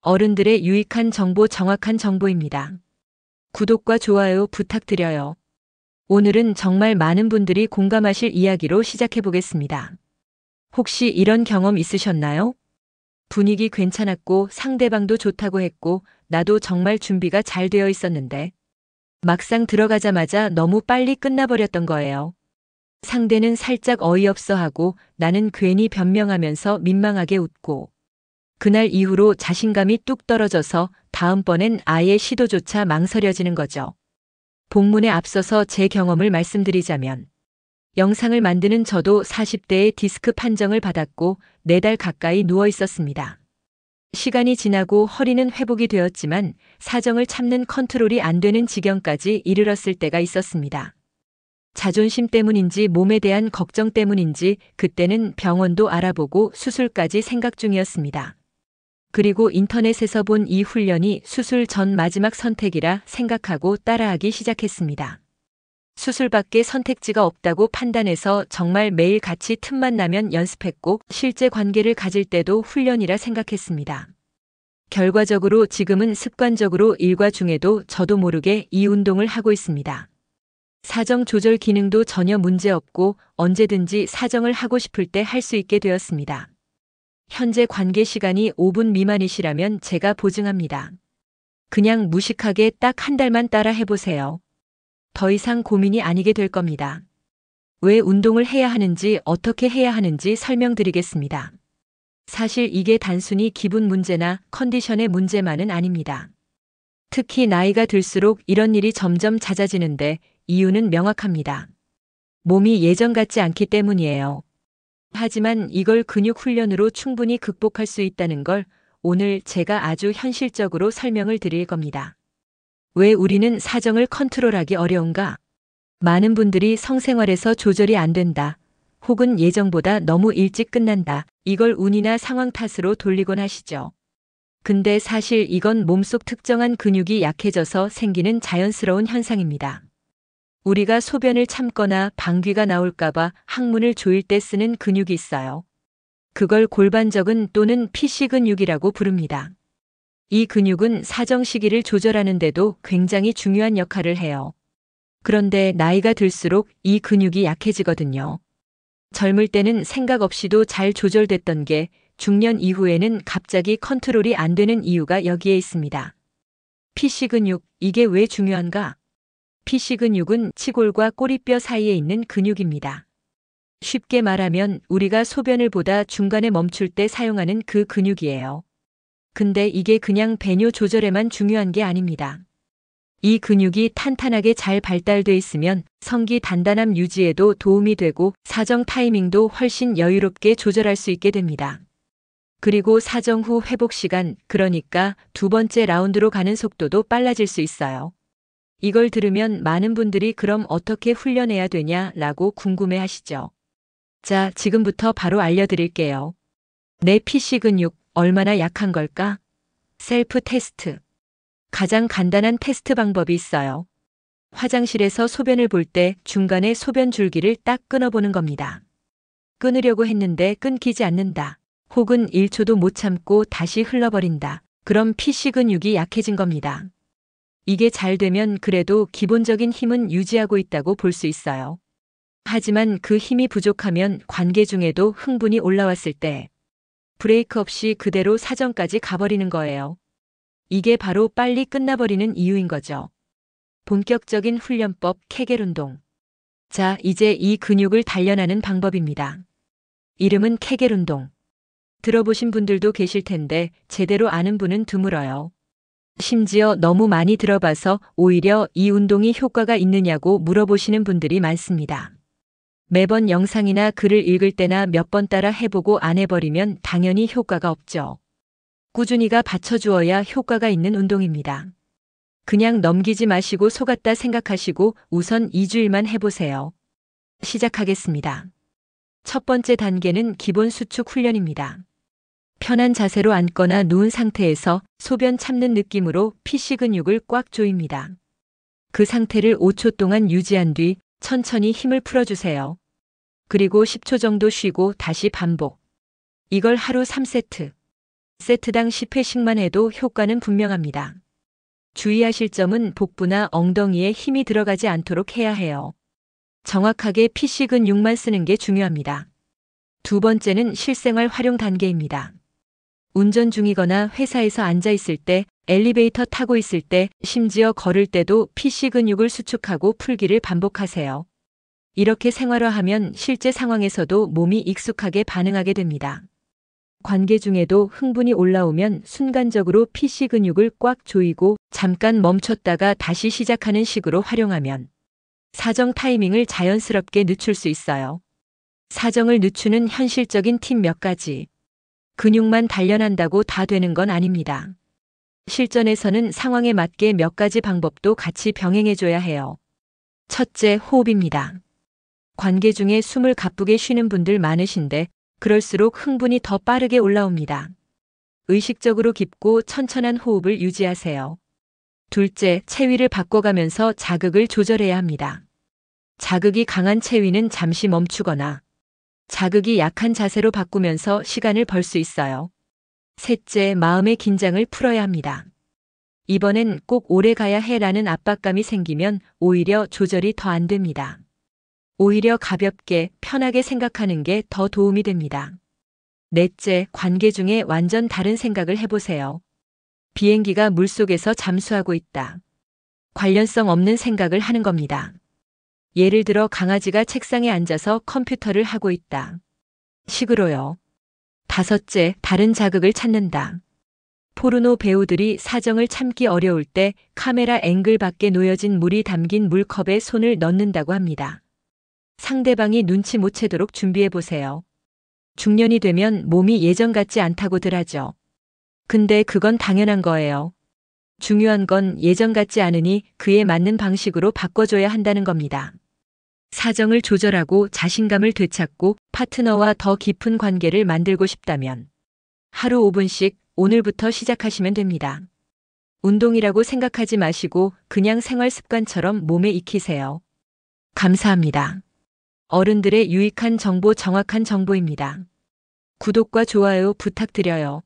어른들의 유익한 정보, 정확한 정보입니다. 구독과 좋아요 부탁드려요. 오늘은 정말 많은 분들이 공감하실 이야기로 시작해 보겠습니다. 혹시 이런 경험 있으셨나요? 분위기 괜찮았고 상대방도 좋다고 했고 나도 정말 준비가 잘 되어 있었는데 막상 들어가자마자 너무 빨리 끝나버렸던 거예요. 상대는 살짝 어이없어 하고 나는 괜히 변명하면서 민망하게 웃고 그날 이후로 자신감이 뚝 떨어져서 다음번엔 아예 시도조차 망설여지는 거죠. 본문에 앞서서 제 경험을 말씀드리자면 영상을 만드는 저도 40대에 디스크 판정을 받았고 4달 가까이 누워 있었습니다. 시간이 지나고 허리는 회복이 되었지만 사정을 참는 컨트롤이 안 되는 지경까지 이르렀을 때가 있었습니다. 자존심 때문인지 몸에 대한 걱정 때문인지 그때는 병원도 알아보고 수술까지 생각 중이었습니다. 그리고 인터넷에서 본 이 훈련이 수술 전 마지막 선택이라 생각하고 따라하기 시작했습니다. 수술밖에 선택지가 없다고 판단해서 정말 매일 같이 틈만 나면 연습했고 실제 관계를 가질 때도 훈련이라 생각했습니다. 결과적으로 지금은 습관적으로 일과 중에도 저도 모르게 이 운동을 하고 있습니다. 사정 조절 기능도 전혀 문제 없고 언제든지 사정을 하고 싶을 때 할 수 있게 되었습니다. 현재 관계 시간이 5분 미만이시라면 제가 보증합니다. 그냥 무식하게 딱 1달만 따라 해보세요. 더 이상 고민이 아니게 될 겁니다. 왜 운동을 해야 하는지 어떻게 해야 하는지 설명드리겠습니다. 사실 이게 단순히 기분 문제나 컨디션의 문제만은 아닙니다. 특히 나이가 들수록 이런 일이 점점 잦아지는데 이유는 명확합니다. 몸이 예전 같지 않기 때문이에요. 하지만 이걸 근육 훈련으로 충분히 극복할 수 있다는 걸 오늘 제가 아주 현실적으로 설명을 드릴 겁니다. 왜 우리는 사정을 컨트롤하기 어려운가? 많은 분들이 성생활에서 조절이 안 된다. 혹은 예정보다 너무 일찍 끝난다. 이걸 운이나 상황 탓으로 돌리곤 하시죠. 근데 사실 이건 몸속 특정한 근육이 약해져서 생기는 자연스러운 현상입니다. 우리가 소변을 참거나 방귀가 나올까봐 항문을 조일 때 쓰는 근육이 있어요. 그걸 골반적은 또는 피시 근육이라고 부릅니다. 이 근육은 사정 시기를 조절하는 데도 굉장히 중요한 역할을 해요. 그런데 나이가 들수록 이 근육이 약해지거든요. 젊을 때는 생각 없이도 잘 조절됐던 게 중년 이후에는 갑자기 컨트롤이 안 되는 이유가 여기에 있습니다. 피시 근육, 이게 왜 중요한가? 피시 근육은 치골과 꼬리뼈 사이에 있는 근육입니다. 쉽게 말하면 우리가 소변을 보다 중간에 멈출 때 사용하는 그 근육이에요. 근데 이게 그냥 배뇨 조절에만 중요한 게 아닙니다. 이 근육이 탄탄하게 잘 발달돼 있으면 성기 단단함 유지에도 도움이 되고 사정 타이밍도 훨씬 여유롭게 조절할 수 있게 됩니다. 그리고 사정 후 회복 시간, 그러니까 2번째 라운드로 가는 속도도 빨라질 수 있어요. 이걸 들으면 많은 분들이 그럼 어떻게 훈련해야 되냐라고 궁금해 하시죠. 자, 지금부터 바로 알려드릴게요. 내 피시 근육 얼마나 약한 걸까? 셀프 테스트. 가장 간단한 테스트 방법이 있어요. 화장실에서 소변을 볼 때 중간에 소변 줄기를 딱 끊어보는 겁니다. 끊으려고 했는데 끊기지 않는다. 혹은 1초도 못 참고 다시 흘러버린다. 그럼 피시 근육이 약해진 겁니다. 이게 잘 되면 그래도 기본적인 힘은 유지하고 있다고 볼 수 있어요. 하지만 그 힘이 부족하면 관계 중에도 흥분이 올라왔을 때 브레이크 없이 그대로 사정까지 가버리는 거예요. 이게 바로 빨리 끝나버리는 이유인 거죠. 본격적인 훈련법 케겔 운동. 자, 이제 이 근육을 단련하는 방법입니다. 이름은 케겔 운동. 들어보신 분들도 계실 텐데 제대로 아는 분은 드물어요. 심지어 너무 많이 들어봐서 오히려 이 운동이 효과가 있느냐고 물어보시는 분들이 많습니다. 매번 영상이나 글을 읽을 때나 몇 번 따라 해보고 안 해버리면 당연히 효과가 없죠. 꾸준히가 받쳐주어야 효과가 있는 운동입니다. 그냥 넘기지 마시고 속았다 생각하시고 우선 2주일만 해보세요. 시작하겠습니다. 첫 번째 단계는 기본 수축 훈련입니다. 편한 자세로 앉거나 누운 상태에서 소변 참는 느낌으로 피시 근육을 꽉 조입니다. 그 상태를 5초 동안 유지한 뒤 천천히 힘을 풀어주세요. 그리고 10초 정도 쉬고 다시 반복. 이걸 하루 3세트. 세트당 10회씩만 해도 효과는 분명합니다. 주의하실 점은 복부나 엉덩이에 힘이 들어가지 않도록 해야 해요. 정확하게 PC 근육만 쓰는 게 중요합니다. 두 번째는 실생활 활용 단계입니다. 운전 중이거나 회사에서 앉아 있을 때, 엘리베이터 타고 있을 때, 심지어 걸을 때도 PC 근육을 수축하고 풀기를 반복하세요. 이렇게 생활화하면 실제 상황에서도 몸이 익숙하게 반응하게 됩니다. 관계 중에도 흥분이 올라오면 순간적으로 PC 근육을 꽉 조이고 잠깐 멈췄다가 다시 시작하는 식으로 활용하면 사정 타이밍을 자연스럽게 늦출 수 있어요. 사정을 늦추는 현실적인 팁 몇 가지. 근육만 단련한다고 다 되는 건 아닙니다. 실전에서는 상황에 맞게 몇 가지 방법도 같이 병행해줘야 해요. 첫째, 호흡입니다. 관계 중에 숨을 가쁘게 쉬는 분들 많으신데 그럴수록 흥분이 더 빠르게 올라옵니다. 의식적으로 깊고 천천한 호흡을 유지하세요. 둘째, 체위를 바꿔가면서 자극을 조절해야 합니다. 자극이 강한 체위는 잠시 멈추거나 자극이 약한 자세로 바꾸면서 시간을 벌 수 있어요. 셋째, 마음의 긴장을 풀어야 합니다. 이번엔 꼭 오래 가야 해라는 압박감이 생기면 오히려 조절이 더 안 됩니다. 오히려 가볍게, 편하게 생각하는 게 더 도움이 됩니다. 넷째, 관계 중에 완전 다른 생각을 해보세요. 비행기가 물속에서 잠수하고 있다. 관련성 없는 생각을 하는 겁니다. 예를 들어 강아지가 책상에 앉아서 컴퓨터를 하고 있다. 식으로요. 다섯째, 다른 자극을 찾는다. 포르노 배우들이 사정을 참기 어려울 때 카메라 앵글 밖에 놓여진 물이 담긴 물컵에 손을 넣는다고 합니다. 상대방이 눈치 못 채도록 준비해보세요. 중년이 되면 몸이 예전 같지 않다고들 하죠. 근데 그건 당연한 거예요. 중요한 건 예전 같지 않으니 그에 맞는 방식으로 바꿔줘야 한다는 겁니다. 사정을 조절하고 자신감을 되찾고 파트너와 더 깊은 관계를 만들고 싶다면 하루 5분씩 오늘부터 시작하시면 됩니다. 운동이라고 생각하지 마시고 그냥 생활 습관처럼 몸에 익히세요. 감사합니다. 어른들의 유익한 정보, 정확한 정보입니다. 구독과 좋아요 부탁드려요.